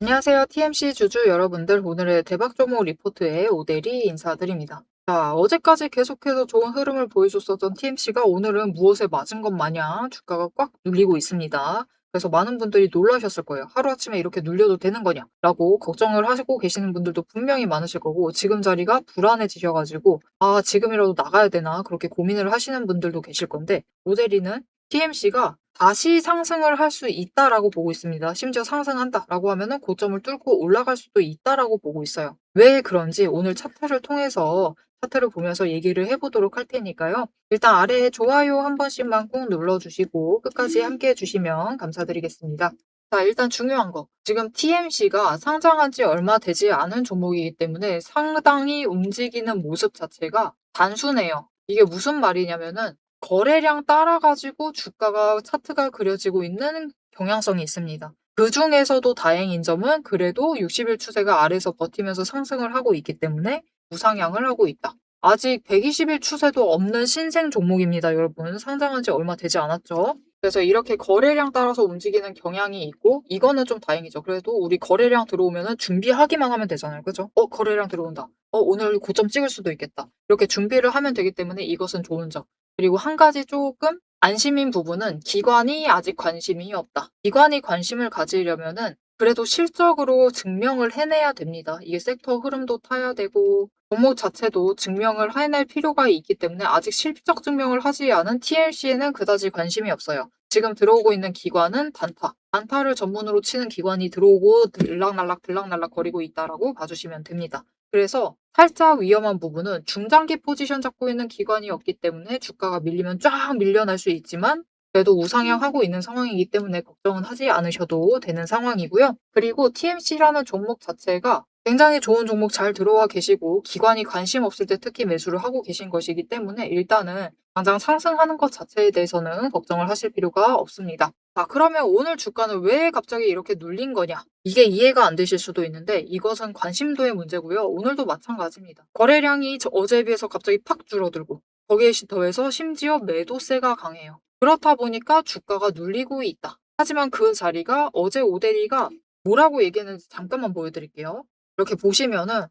안녕하세요. TMC 주주 여러분들. 오늘의 대박 종목 리포트에 오대리 인사드립니다. 자, 어제까지 계속해서 좋은 흐름을 보여줬었던 TMC가 오늘은 무엇에 맞은 것 마냥 주가가 꽉 눌리고 있습니다. 그래서 많은 분들이 놀라셨을 거예요. 하루아침에 이렇게 눌려도 되는 거냐? 라고 걱정을 하시고 계시는 분들도 분명히 많으실 거고, 지금 자리가 불안해지셔가지고, 아, 지금이라도 나가야 되나? 그렇게 고민을 하시는 분들도 계실 건데, 오대리는 TMC가 다시 상승을 할 수 있다라고 보고 있습니다. 심지어 상승한다라고 하면은 고점을 뚫고 올라갈 수도 있다라고 보고 있어요. 왜 그런지 오늘 차트를 통해서 차트를 보면서 얘기를 해보도록 할 테니까요. 일단 아래에 좋아요 한 번씩만 꾹 눌러주시고 끝까지 함께 해주시면 감사드리겠습니다. 자, 일단 중요한 거. 지금 TMC가 상장한 지 얼마 되지 않은 종목이기 때문에 상당히 움직이는 모습 자체가 단순해요. 이게 무슨 말이냐면은 거래량 따라 가지고 주가가 차트가 그려지고 있는 경향성이 있습니다. 그중에서도 다행인 점은 그래도 60일 추세가 아래에서 버티면서 상승을 하고 있기 때문에 우상향을 하고 있다. 아직 120일 추세도 없는 신생 종목입니다, 여러분. 상장한 지 얼마 되지 않았죠? 그래서 이렇게 거래량 따라서 움직이는 경향이 있고 이거는 좀 다행이죠. 그래도 우리 거래량 들어오면은 준비하기만 하면 되잖아요. 그죠? 거래량 들어온다. 오늘 고점 찍을 수도 있겠다. 이렇게 준비를 하면 되기 때문에 이것은 좋은 점. 그리고 한 가지 조금 안심인 부분은 기관이 아직 관심이 없다. 기관이 관심을 가지려면은 그래도 실적으로 증명을 해내야 됩니다. 이게 섹터 흐름도 타야 되고 종목 자체도 증명을 해낼 필요가 있기 때문에 아직 실적 증명을 하지 않은 TLC에는 그다지 관심이 없어요. 지금 들어오고 있는 기관은 단타. 단타를 전문으로 치는 기관이 들어오고 들락날락 거리고 있다라고 봐주시면 됩니다. 그래서 살짝 위험한 부분은 중장기 포지션 잡고 있는 기관이었기 때문에 주가가 밀리면 쫙 밀려날 수 있지만 그래도 우상향하고 있는 상황이기 때문에 걱정은 하지 않으셔도 되는 상황이고요. 그리고 TMC라는 종목 자체가 굉장히 좋은 종목 잘 들어와 계시고 기관이 관심 없을 때 특히 매수를 하고 계신 것이기 때문에 일단은 당장 상승하는 것 자체에 대해서는 걱정을 하실 필요가 없습니다. 자, 그러면 오늘 주가는 왜 갑자기 이렇게 눌린 거냐? 이게 이해가 안 되실 수도 있는데 이것은 관심도의 문제고요. 오늘도 마찬가지입니다. 거래량이 어제에 비해서 갑자기 팍 줄어들고 거기에 더해서 심지어 매도세가 강해요. 그렇다 보니까 주가가 눌리고 있다. 하지만 그 자리가 어제 오대리가 뭐라고 얘기했는지 잠깐만 보여드릴게요. 이렇게 보시면은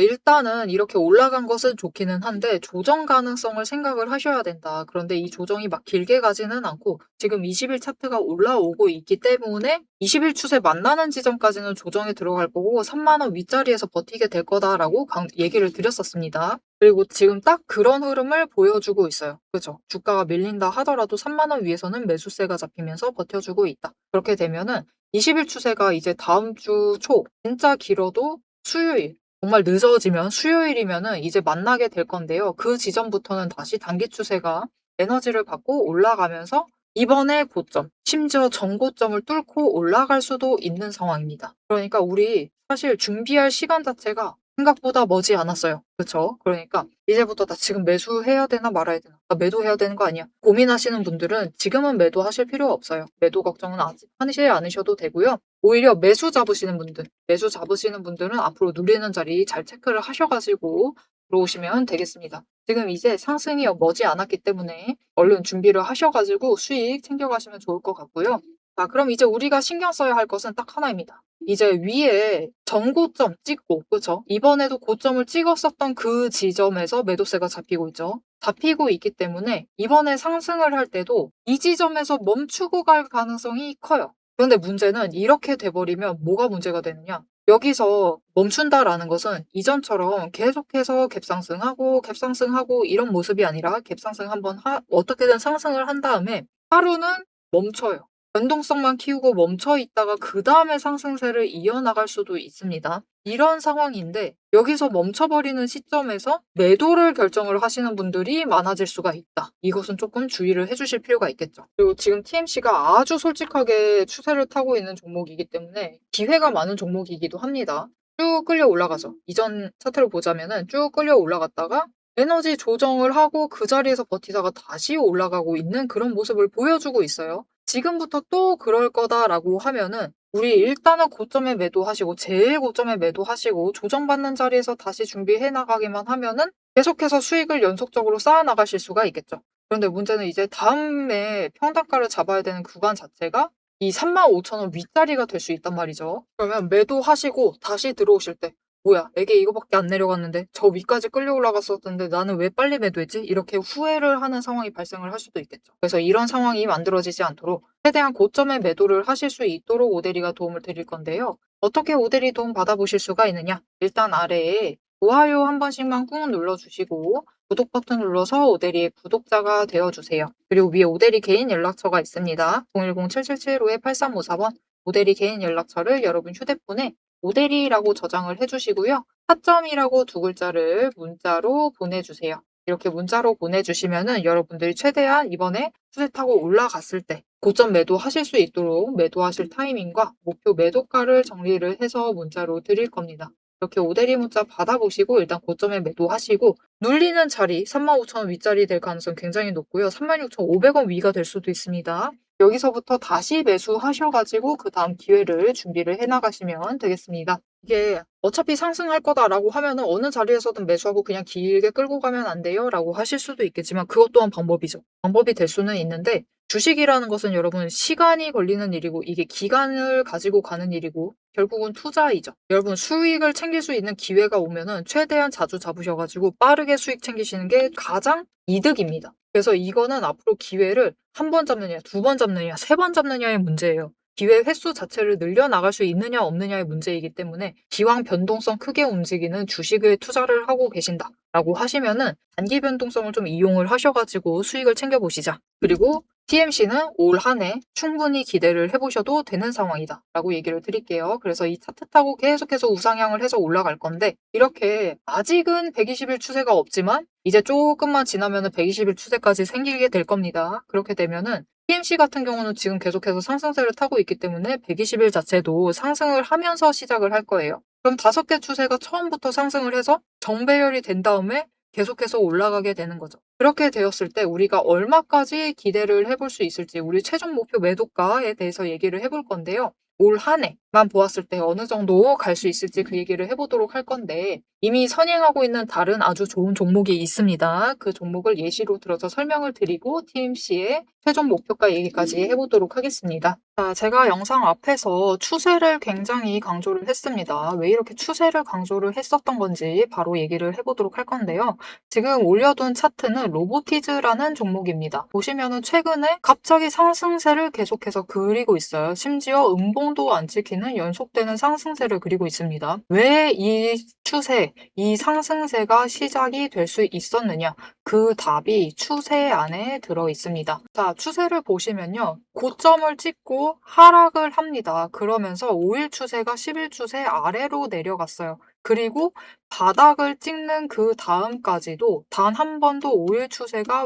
일단은 이렇게 올라간 것은 좋기는 한데 조정 가능성을 생각을 하셔야 된다. 그런데 이 조정이 막 길게 가지는 않고 지금 20일 차트가 올라오고 있기 때문에 20일 추세 만나는 지점까지는 조정이 들어갈 거고 3만 원 윗자리에서 버티게 될 거다라고 얘기를 드렸었습니다. 그리고 지금 딱 그런 흐름을 보여주고 있어요. 그죠? 주가가 밀린다 하더라도 3만 원 위에서는 매수세가 잡히면서 버텨주고 있다. 그렇게 되면은 20일 추세가 이제 다음 주 초 진짜 길어도 수요일 정말 늦어지면 수요일이면은 이제 만나게 될 건데요. 그 지점부터는 다시 단기 추세가 에너지를 받고 올라가면서 이번에 고점, 심지어 전고점을 뚫고 올라갈 수도 있는 상황입니다. 그러니까 우리 사실 준비할 시간 자체가 생각보다 머지 않았어요. 그쵸? 그러니까 이제부터 나 지금 매수해야 되나 말아야 되나? 나 매도해야 되는 거 아니야? 고민하시는 분들은 지금은 매도하실 필요 없어요. 매도 걱정은 아직 하시지 않으셔도 되고요. 오히려 매수 잡으시는 분들은 앞으로 누리는 자리 잘 체크를 하셔가지고 들어오시면 되겠습니다. 지금 이제 상승이 머지 않았기 때문에 얼른 준비를 하셔가지고 수익 챙겨가시면 좋을 것 같고요. 자, 그럼 이제 우리가 신경 써야 할 것은 딱 하나입니다. 이제 위에 전고점 찍고, 그쵸? 이번에도 고점을 찍었었던 그 지점에서 매도세가 잡히고 있죠. 잡히고 있기 때문에 이번에 상승을 할 때도 이 지점에서 멈추고 갈 가능성이 커요. 그런데 문제는 이렇게 돼버리면 뭐가 문제가 되느냐? 여기서 멈춘다라는 것은 이전처럼 계속해서 갭상승하고 이런 모습이 아니라 갭상승 한번 어떻게든 상승을 한 다음에 하루는 멈춰요. 변동성만 키우고 멈춰 있다가 그 다음에 상승세를 이어나갈 수도 있습니다. 이런 상황인데 여기서 멈춰버리는 시점에서 매도를 결정을 하시는 분들이 많아질 수가 있다. 이것은 조금 주의를 해주실 필요가 있겠죠. 그리고 지금 TMC가 아주 솔직하게 추세를 타고 있는 종목이기 때문에 기회가 많은 종목이기도 합니다. 쭉 끌려 올라가죠. 이전 차트를 보자면은 쭉 끌려 올라갔다가 에너지 조정을 하고 그 자리에서 버티다가 다시 올라가고 있는 그런 모습을 보여주고 있어요. 지금부터 또 그럴 거다라고 하면은 우리 일단은 고점에 매도하시고 제일 고점에 매도하시고 조정받는 자리에서 다시 준비해 나가기만 하면은 계속해서 수익을 연속적으로 쌓아 나가실 수가 있겠죠. 그런데 문제는 이제 다음에 평단가를 잡아야 되는 구간 자체가 이 35,000원 윗자리가 될 수 있단 말이죠. 그러면 매도하시고 다시 들어오실 때 '뭐야 이게 이거밖에 안 내려갔는데 저 위까지 끌려 올라갔었는데 나는 왜 빨리 매도했지?' 이렇게 후회를 하는 상황이 발생을 할 수도 있겠죠. 그래서 이런 상황이 만들어지지 않도록 최대한 고점에 매도를 하실 수 있도록 오데리가 도움을 드릴 건데요. 어떻게 오데리 도움 받아보실 수가 있느냐? 일단 아래에 좋아요 한 번씩만 꾹 눌러주시고 구독 버튼 눌러서 오데리의 구독자가 되어주세요. 그리고 위에 오데리 개인 연락처가 있습니다. 010-7775-8354번 오데리 개인 연락처를 여러분 휴대폰에 오데리라고 저장을 해주시고요. 타점이라고 두 글자를 문자로 보내주세요. 이렇게 문자로 보내주시면은 여러분들이 최대한 이번에 추세 타고 올라갔을 때 고점 매도하실 수 있도록 매도하실 타이밍과 목표 매도가를 정리를 해서 문자로 드릴 겁니다. 이렇게 오데리 문자 받아보시고 일단 고점에 매도하시고 눌리는 자리 35,000원 윗자리 될 가능성이 굉장히 높고요. 36,500원 위가 될 수도 있습니다. 여기서부터 다시 매수하셔가지고 그 다음 기회를 준비를 해나가시면 되겠습니다. 이게 어차피 상승할 거다라고 하면은 어느 자리에서든 매수하고 그냥 길게 끌고 가면 안 돼요 라고 하실 수도 있겠지만 그것 또한 방법이죠. 방법이 될 수는 있는데 주식이라는 것은 여러분 시간이 걸리는 일이고 이게 기간을 가지고 가는 일이고 결국은 투자이죠. 여러분 수익을 챙길 수 있는 기회가 오면은 최대한 자주 잡으셔가지고 빠르게 수익 챙기시는 게 가장 이득입니다. 그래서 이거는 앞으로 기회를 한 번 잡느냐, 두 번 잡느냐, 세 번 잡느냐의 문제예요. 기회 횟수 자체를 늘려나갈 수 있느냐 없느냐의 문제이기 때문에 기왕 변동성 크게 움직이는 주식에 투자를 하고 계신다라고 하시면은 단기 변동성을 좀 이용을 하셔가지고 수익을 챙겨보시자. 그리고 TMC는 올 한 해 충분히 기대를 해보셔도 되는 상황이다 라고 얘기를 드릴게요. 그래서 이 차트 타고 계속해서 우상향을 해서 올라갈 건데 이렇게 아직은 120일 추세가 없지만 이제 조금만 지나면 120일 추세까지 생기게 될 겁니다. 그렇게 되면은 TMC 같은 경우는 지금 계속해서 상승세를 타고 있기 때문에 120일 자체도 상승을 하면서 시작을 할 거예요. 그럼 5개 추세가 처음부터 상승을 해서 정배열이 된 다음에 계속해서 올라가게 되는 거죠. 그렇게 되었을 때 우리가 얼마까지 기대를 해볼 수 있을지 우리 최종 목표 매도가에 대해서 얘기를 해볼 건데요. 올 한 해만 보았을 때 어느 정도 갈 수 있을지 그 얘기를 해보도록 할 건데 이미 선행하고 있는 다른 아주 좋은 종목이 있습니다. 그 종목을 예시로 들어서 설명을 드리고 TMC의 최종 목표가 얘기까지 해보도록 하겠습니다. 자, 제가 영상 앞에서 추세를 굉장히 강조를 했습니다. 왜 이렇게 추세를 강조를 했었던 건지 바로 얘기를 해보도록 할 건데요. 지금 올려둔 차트는 로보티즈라는 종목입니다. 보시면은 최근에 갑자기 상승세를 계속해서 그리고 있어요. 심지어 음봉도 안 찍히는 연속되는 상승세를 그리고 있습니다. 왜 이 추세, 이 상승세가 시작이 될 수 있었느냐? 그 답이 추세 안에 들어 있습니다. 자, 추세를 보시면요. 고점을 찍고 하락을 합니다. 그러면서 5일 추세가 10일 추세 아래로 내려갔어요. 그리고 바닥을 찍는 그 다음까지도 단 한 번도 5일 추세가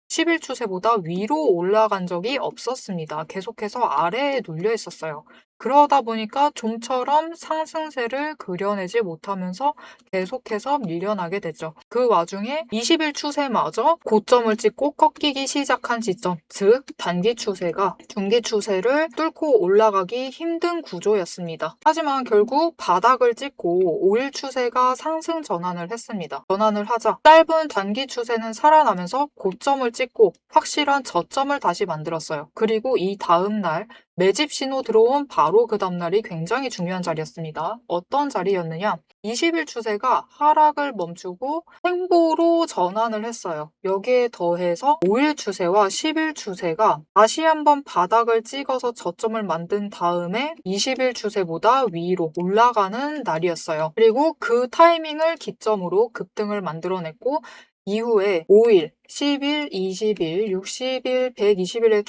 10일 추세보다 위로 올라간 적이 없었습니다. 계속해서 아래에 눌려 있었어요. 그러다 보니까 좀처럼 상승세를 그려내지 못하면서 계속해서 밀려나게 됐죠. 그 와중에 20일 추세마저 고점을 찍고 꺾이기 시작한 지점, 즉 단기 추세가 중기 추세를 뚫고 올라가기 힘든 구조였습니다. 하지만 결국 바닥을 찍고 5일 추세가 상승 전환을 했습니다. 전환을 하자 짧은 단기 추세는 살아나면서 고점을 찍고 확실한 저점을 다시 만들었어요. 그리고 이 다음 날 매집 신호 들어온 바로 그 다음날이 굉장히 중요한 자리였습니다. 어떤 자리였느냐? 20일 추세가 하락을 멈추고 횡보로 전환을 했어요. 여기에 더해서 5일 추세와 10일 추세가 다시 한번 바닥을 찍어서 저점을 만든 다음에 20일 추세보다 위로 올라가는 날이었어요. 그리고 그 타이밍을 기점으로 급등을 만들어냈고 이후에 5일, 10일, 20일, 60일, 120일의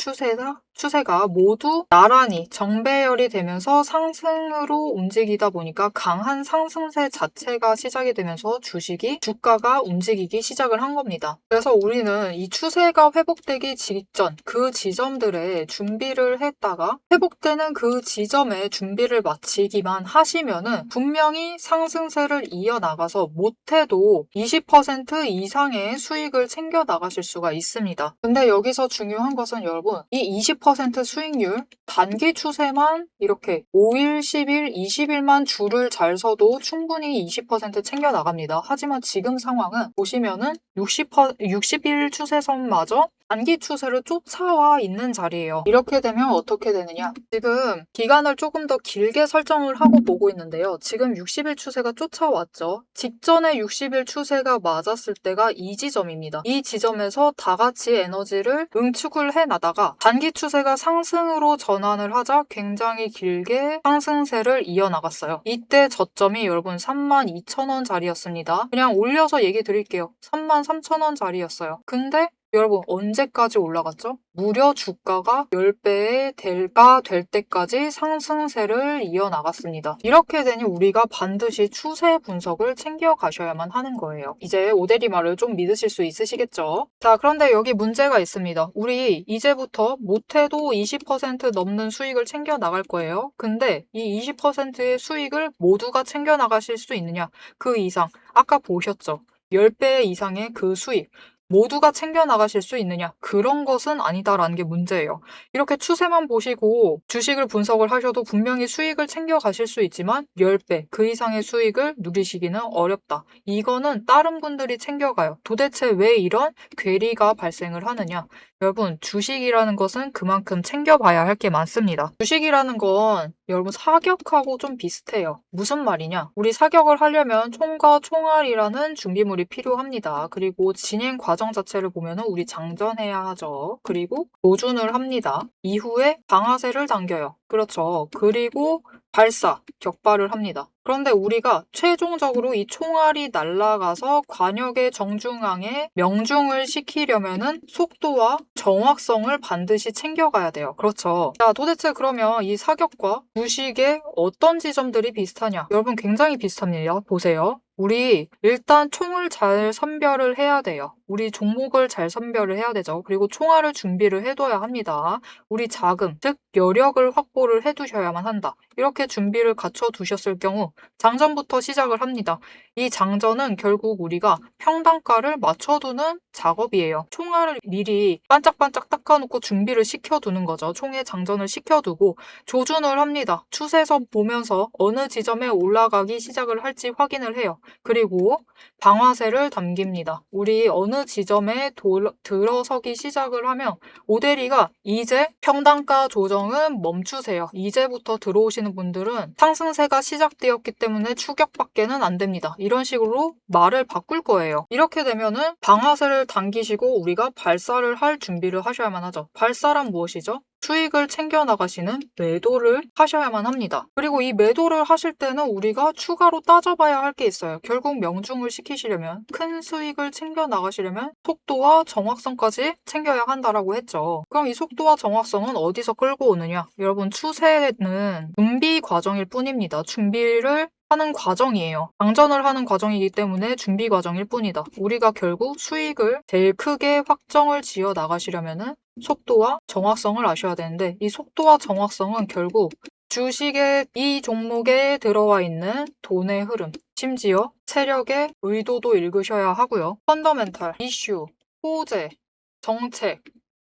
추세가 모두 나란히 정배열이 되면서 상승으로 움직이다 보니까 강한 상승세 자체가 시작이 되면서 주가가 움직이기 시작을 한 겁니다. 그래서 우리는 이 추세가 회복되기 직전 그 지점들에 준비를 했다가 회복되는 그 지점에 준비를 마치기만 하시면은 분명히 상승세를 이어나가서 못해도 20% 이상의 수익을 챙겨 나가실 수가 있습니다. 근데 여기서 중요한 것은 여러분 이 20% 수익률 단기 추세만 이렇게 5일, 10일, 20일만 줄을 잘 서도 충분히 20% 챙겨 나갑니다. 하지만 지금 상황은 보시면은 60일 추세선마저 단기 추세를 쫓아와 있는 자리예요. 이렇게 되면 어떻게 되느냐? 지금 기간을 조금 더 길게 설정을 하고 보고 있는데요. 지금 60일 추세가 쫓아왔죠. 직전에 60일 추세가 맞았을 때가 이 지점입니다. 이 지점에서 다 같이 에너지를 응축을 해나다가 단기 추세가 상승으로 전환을 하자 굉장히 길게 상승세를 이어나갔어요. 이때 저점이 여러분 32,000원 자리였습니다. 그냥 올려서 얘기 드릴게요. 33,000원 자리였어요. 근데 여러분 언제까지 올라갔죠? 무려 주가가 10배의 대가 될 때까지 상승세를 이어나갔습니다. 이렇게 되니 우리가 반드시 추세 분석을 챙겨가셔야만 하는 거예요. 이제 오대리 말을 좀 믿으실 수 있으시겠죠? 자, 그런데 여기 문제가 있습니다. 우리 이제부터 못해도 20% 넘는 수익을 챙겨 나갈 거예요. 근데 이 20%의 수익을 모두가 챙겨 나가실 수 있느냐? 그 이상 아까 보셨죠? 10배 이상의 그 수익 모두가 챙겨 나가실 수 있느냐? 그런 것은 아니다라는 게 문제예요. 이렇게 추세만 보시고 주식을 분석을 하셔도 분명히 수익을 챙겨 가실 수 있지만 10배 그 이상의 수익을 누리시기는 어렵다. 이거는 다른 분들이 챙겨가요. 도대체 왜 이런 괴리가 발생을 하느냐? 여러분, 주식이라는 것은 그만큼 챙겨봐야 할 게 많습니다. 주식이라는 건 여러분 사격하고 좀 비슷해요. 무슨 말이냐? 우리 사격을 하려면 총과 총알이라는 준비물이 필요합니다. 그리고 진행 과정 자체를 보면 우리 장전해야 하죠. 그리고 조준을 합니다. 이후에 방아쇠를 당겨요. 그렇죠. 그리고 발사, 격발을 합니다. 그런데 우리가 최종적으로 이 총알이 날아가서 관역의 정중앙에 명중을 시키려면은 속도와 정확성을 반드시 챙겨가야 돼요. 그렇죠. 자, 도대체 그러면 이 사격과 주식의 어떤 지점들이 비슷하냐? 여러분 굉장히 비슷합니다. 보세요. 우리 일단 총을 잘 선별을 해야 돼요. 우리 종목을 잘 선별을 해야 되죠. 그리고 총알을 준비를 해둬야 합니다. 우리 자금, 즉 여력을 확보를 해두셔야만 한다. 이렇게 준비를 갖춰 두셨을 경우 장전부터 시작을 합니다. 이 장전은 결국 우리가 평단가를 맞춰두는 작업이에요. 총알을 미리 반짝반짝 닦아놓고 준비를 시켜두는 거죠. 총에 장전을 시켜두고 조준을 합니다. 추세선 보면서 어느 지점에 올라가기 시작을 할지 확인을 해요. 그리고 방아쇠를 당깁니다. 우리 어느 지점에 들어서기 시작을 하면 오대리가 이제 평단가 조정은 멈추세요. 이제부터 들어오시는 분들은 상승세가 시작되었기 때문에 추격밖에는 안 됩니다. 이런 식으로 말을 바꿀 거예요. 이렇게 되면은 방아쇠를 당기시고 우리가 발사를 할 준비를 하셔야만 하죠. 발사란 무엇이죠? 수익을 챙겨 나가시는 매도를 하셔야만 합니다. 그리고 이 매도를 하실 때는 우리가 추가로 따져봐야 할 게 있어요. 결국 명중을 시키시려면 큰 수익을 챙겨 나가시려면 속도와 정확성까지 챙겨야 한다라고 했죠. 그럼 이 속도와 정확성은 어디서 끌고 오느냐? 여러분 추세는 준비 과정일 뿐입니다. 준비를 하는 과정이에요. 장전을 하는 과정이기 때문에 준비 과정일 뿐이다. 우리가 결국 수익을 제일 크게 확정을 지어 나가시려면은 속도와 정확성을 아셔야 되는데 이 속도와 정확성은 결국 주식의 이 종목에 들어와 있는 돈의 흐름, 심지어 세력의 의도도 읽으셔야 하고요. 펀더멘탈, 이슈, 호재, 정책,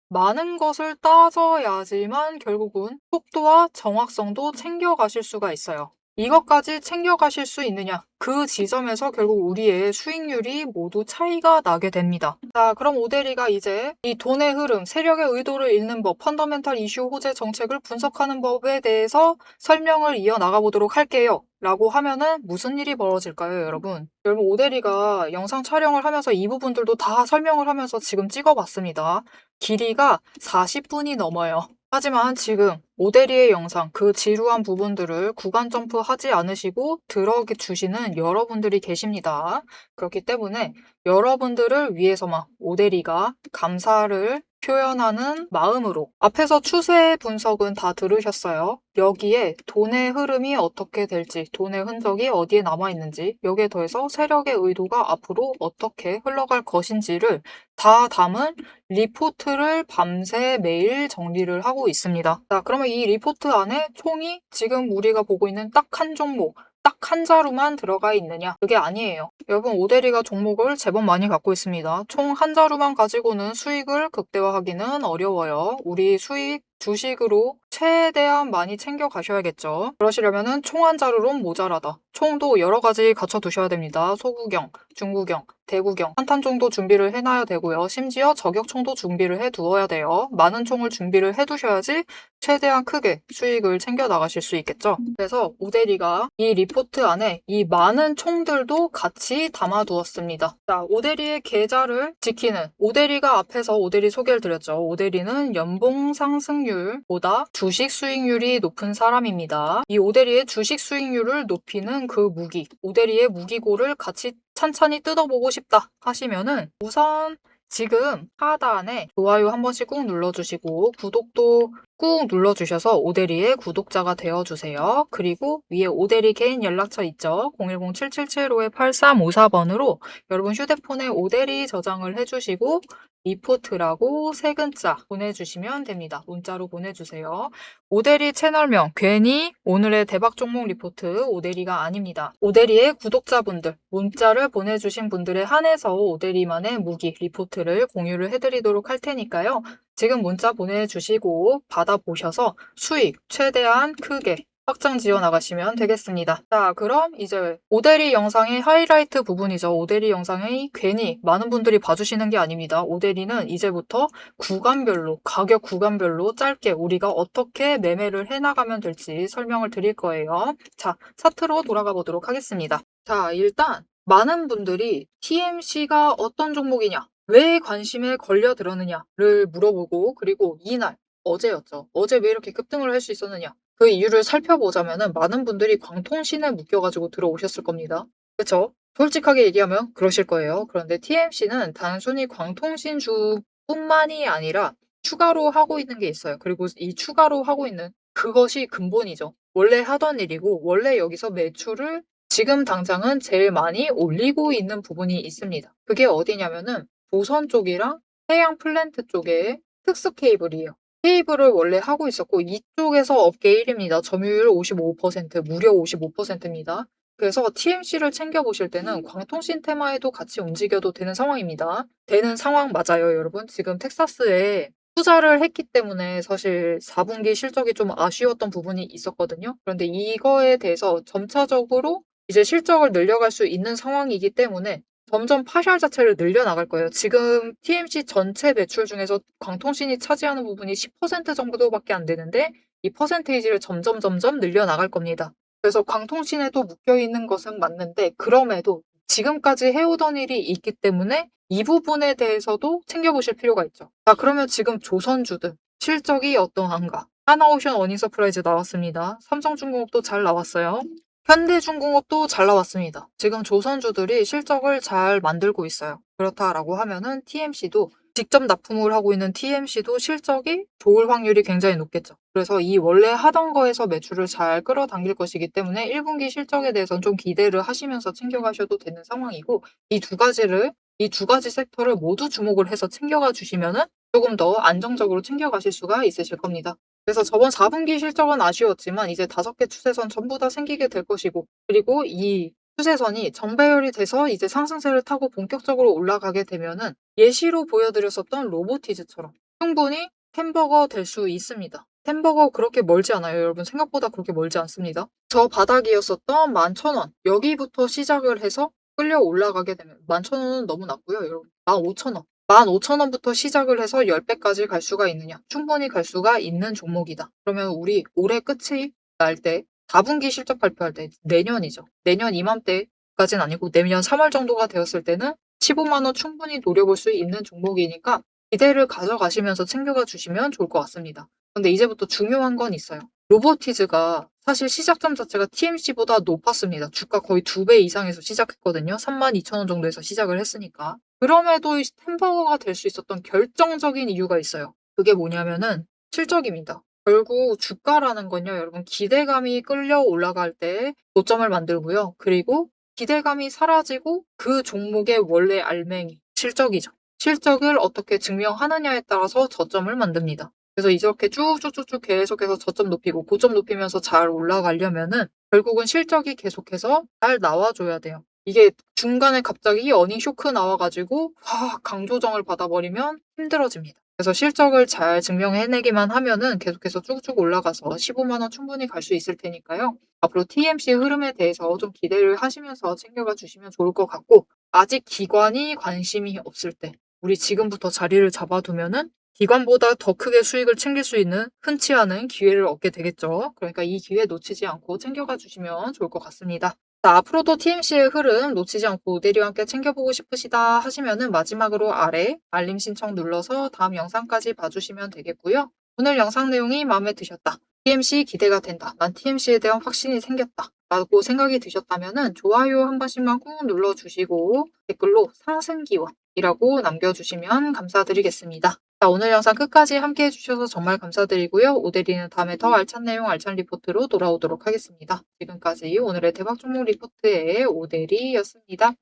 많은 것을 따져야지만 결국은 속도와 정확성도 챙겨가실 수가 있어요. 이것까지 챙겨가실 수 있느냐? 그 지점에서 결국 우리의 수익률이 모두 차이가 나게 됩니다. 자, 그럼 오대리가 이제 이 돈의 흐름, 세력의 의도를 읽는 법, 펀더멘탈 이슈 호재 정책을 분석하는 법에 대해서 설명을 이어나가 보도록 할게요. 라고 하면은 무슨 일이 벌어질까요, 여러분? 여러분, 오대리가 영상 촬영을 하면서 이 부분들도 다 설명을 하면서 지금 찍어봤습니다. 길이가 40분이 넘어요. 하지만 지금 오대리의 영상, 그 지루한 부분들을 구간 점프하지 않으시고 들어주시는 여러분들이 계십니다. 그렇기 때문에 여러분들을 위해서만 오대리가 감사를 표현하는 마음으로 앞에서 추세 분석은 다 들으셨어요. 여기에 돈의 흐름이 어떻게 될지, 돈의 흔적이 어디에 남아있는지, 여기에 더해서 세력의 의도가 앞으로 어떻게 흘러갈 것인지를 다 담은 리포트를 밤새 매일 정리를 하고 있습니다. 자, 그러면 이 리포트 안에 총이 지금 우리가 보고 있는 딱 한 종목, 딱 한 자루만 들어가 있느냐? 그게 아니에요. 여러분, 오대리가 종목을 제법 많이 갖고 있습니다. 총 한 자루만 가지고는 수익을 극대화하기는 어려워요. 우리 수익 주식으로 최대한 많이 챙겨 가셔야겠죠. 그러시려면은 총 한 자루론 모자라다. 총도 여러 가지 갖춰두셔야 됩니다. 소구경, 중구경, 대구경, 한탄 정도 준비를 해놔야 되고요. 심지어 저격총도 준비를 해두어야 돼요. 많은 총을 준비를 해두셔야지 최대한 크게 수익을 챙겨 나가실 수 있겠죠. 그래서 오대리가 이 리포트 안에 이 많은 총들도 같이 담아두었습니다. 자, 오대리의 계좌를 지키는 오대리가 앞에서 오대리 소개를 드렸죠. 오대리는 연봉 상승률보다 주식 수익률이 높은 사람입니다. 이 오대리의 주식 수익률을 높이는 그 무기, 오대리의 무기고를 같이 찬찬히 뜯어보고 싶다 하시면은 우선 지금 하단에 좋아요 한 번씩 꾹 눌러주시고 구독도 꾹 눌러주셔서 오대리의 구독자가 되어주세요. 그리고 위에 오대리 개인 연락처 있죠? 010-7775-8354번으로 여러분 휴대폰에 오대리 저장을 해주시고 리포트라고 세 글자 보내주시면 됩니다. 문자로 보내주세요. 오대리 채널명 괜히 오늘의 대박 종목 리포트 오대리가 아닙니다. 오대리의 구독자분들 문자를 보내주신 분들에 한해서 오대리만의 무기 리포트를 공유를 해드리도록 할 테니까요. 지금 문자 보내주시고 받아보셔서 수익 최대한 크게 확장 지어 나가시면 되겠습니다. 자, 그럼 이제 오대리 영상의 하이라이트 부분이죠. 오대리 영상이 괜히 많은 분들이 봐주시는 게 아닙니다. 오대리는 이제부터 구간별로, 가격 구간별로 짧게 우리가 어떻게 매매를 해나가면 될지 설명을 드릴 거예요. 자, 차트로 돌아가 보도록 하겠습니다. 자, 일단 많은 분들이 TMC가 어떤 종목이냐, 왜 관심에 걸려들었느냐를 물어보고 그리고 이날, 어제였죠. 어제 왜 이렇게 급등을 할 수 있었느냐. 그 이유를 살펴보자면은 많은 분들이 광통신에 묶여가지고 들어오셨을 겁니다. 그쵸? 솔직하게 얘기하면 그러실 거예요. 그런데 TMC는 단순히 광통신주뿐만이 아니라 추가로 하고 있는 게 있어요. 그리고 이 추가로 하고 있는 그것이 근본이죠. 원래 하던 일이고 원래 여기서 매출을 지금 당장은 제일 많이 올리고 있는 부분이 있습니다. 그게 어디냐면은 조선 쪽이랑 해양 플랜트 쪽의 특수 케이블이에요. 케이블을 원래 하고 있었고 이쪽에서 업계 1위입니다. 점유율 55%, 무려 55%입니다. 그래서 TMC를 챙겨보실 때는 광통신 테마에도 같이 움직여도 되는 상황입니다. 되는 상황 맞아요, 여러분. 지금 텍사스에 투자를 했기 때문에 사실 4분기 실적이 좀 아쉬웠던 부분이 있었거든요. 그런데 이거에 대해서 점차적으로 이제 실적을 늘려갈 수 있는 상황이기 때문에 점점 파샬 자체를 늘려나갈 거예요. 지금 TMC 전체 매출 중에서 광통신이 차지하는 부분이 10% 정도밖에 안 되는데 이 퍼센테이지를 점점 늘려나갈 겁니다. 그래서 광통신에도 묶여있는 것은 맞는데 그럼에도 지금까지 해오던 일이 있기 때문에 이 부분에 대해서도 챙겨보실 필요가 있죠. 자, 그러면 지금 조선주들 실적이 어떠한가? 하나오션 어닝서프라이즈 나왔습니다. 삼성중공업도 잘 나왔어요. 현대중공업도 잘 나왔습니다. 지금 조선주들이 실적을 잘 만들고 있어요. 그렇다라고 하면은 TMC도 직접 납품을 하고 있는 TMC도 실적이 좋을 확률이 굉장히 높겠죠. 그래서 이 원래 하던 거에서 매출을 잘 끌어당길 것이기 때문에 1분기 실적에 대해서는 좀 기대를 하시면서 챙겨가셔도 되는 상황이고 이 두 가지 섹터를 모두 주목을 해서 챙겨가 주시면은 조금 더 안정적으로 챙겨가실 수가 있으실 겁니다. 그래서 저번 4분기 실적은 아쉬웠지만 이제 5개 추세선 전부 다 생기게 될 것이고 그리고 이 추세선이 정배열이 돼서 이제 상승세를 타고 본격적으로 올라가게 되면은 예시로 보여드렸었던 로보티즈처럼 충분히 햄버거 될 수 있습니다. 햄버거 그렇게 멀지 않아요. 여러분 생각보다 그렇게 멀지 않습니다. 저 바닥이었었던 11,000원 여기부터 시작을 해서 끌려 올라가게 되면 11,000원은 너무 낮고요. 여러분 15,000원 15,000원부터 시작을 해서 10배까지 갈 수가 있느냐? 충분히 갈 수가 있는 종목이다. 그러면 우리 올해 끝이 날 때 4분기 실적 발표할 때 내년이죠. 내년 이맘때까지는 아니고 내년 3월 정도가 되었을 때는 15만 원 충분히 노려볼 수 있는 종목이니까 기대를 가져가시면서 챙겨가 주시면 좋을 것 같습니다. 근데 이제부터 중요한 건 있어요. 로보티즈가 사실 시작점 자체가 TMC보다 높았습니다. 주가 거의 2배 이상에서 시작했거든요. 32,000원 정도에서 시작을 했으니까. 그럼에도 햄버거가 될 수 있었던 결정적인 이유가 있어요. 그게 뭐냐면은 실적입니다. 결국 주가라는 건요, 여러분 기대감이 끌려 올라갈 때 고점을 만들고요. 그리고 기대감이 사라지고 그 종목의 원래 알맹이, 실적이죠. 실적을 어떻게 증명하느냐에 따라서 저점을 만듭니다. 그래서 이렇게 쭉쭉쭉쭉 계속해서 저점 높이고 고점 높이면서 잘 올라가려면은 결국은 실적이 계속해서 잘 나와줘야 돼요. 이게 중간에 갑자기 어닝 쇼크 나와가지고 확 강조정을 받아버리면 힘들어집니다. 그래서 실적을 잘 증명해내기만 하면은 계속해서 쭉쭉 올라가서 15만 원 충분히 갈 수 있을 테니까요. 앞으로 TMC의 흐름에 대해서 좀 기대를 하시면서 챙겨가 주시면 좋을 것 같고, 아직 기관이 관심이 없을 때 우리 지금부터 자리를 잡아두면은 기관보다 더 크게 수익을 챙길 수 있는 흔치 않은 기회를 얻게 되겠죠. 그러니까 이 기회 놓치지 않고 챙겨가 주시면 좋을 것 같습니다. 자, 앞으로도 TMC의 흐름 놓치지 않고 우대리와 함께 챙겨보고 싶으시다 하시면은 마지막으로 아래 알림 신청 눌러서 다음 영상까지 봐주시면 되겠고요. 오늘 영상 내용이 마음에 드셨다. TMC 기대가 된다. 난 TMC에 대한 확신이 생겼다. 라고 생각이 드셨다면은 좋아요 한 번씩만 꾹 눌러주시고 댓글로 상승기원이라고 남겨주시면 감사드리겠습니다. 자, 오늘 영상 끝까지 함께 해주셔서 정말 감사드리고요. 오대리는 다음에 더 알찬 내용 알찬 리포트로 돌아오도록 하겠습니다. 지금까지 오늘의 대박 종목 리포트의 오대리였습니다.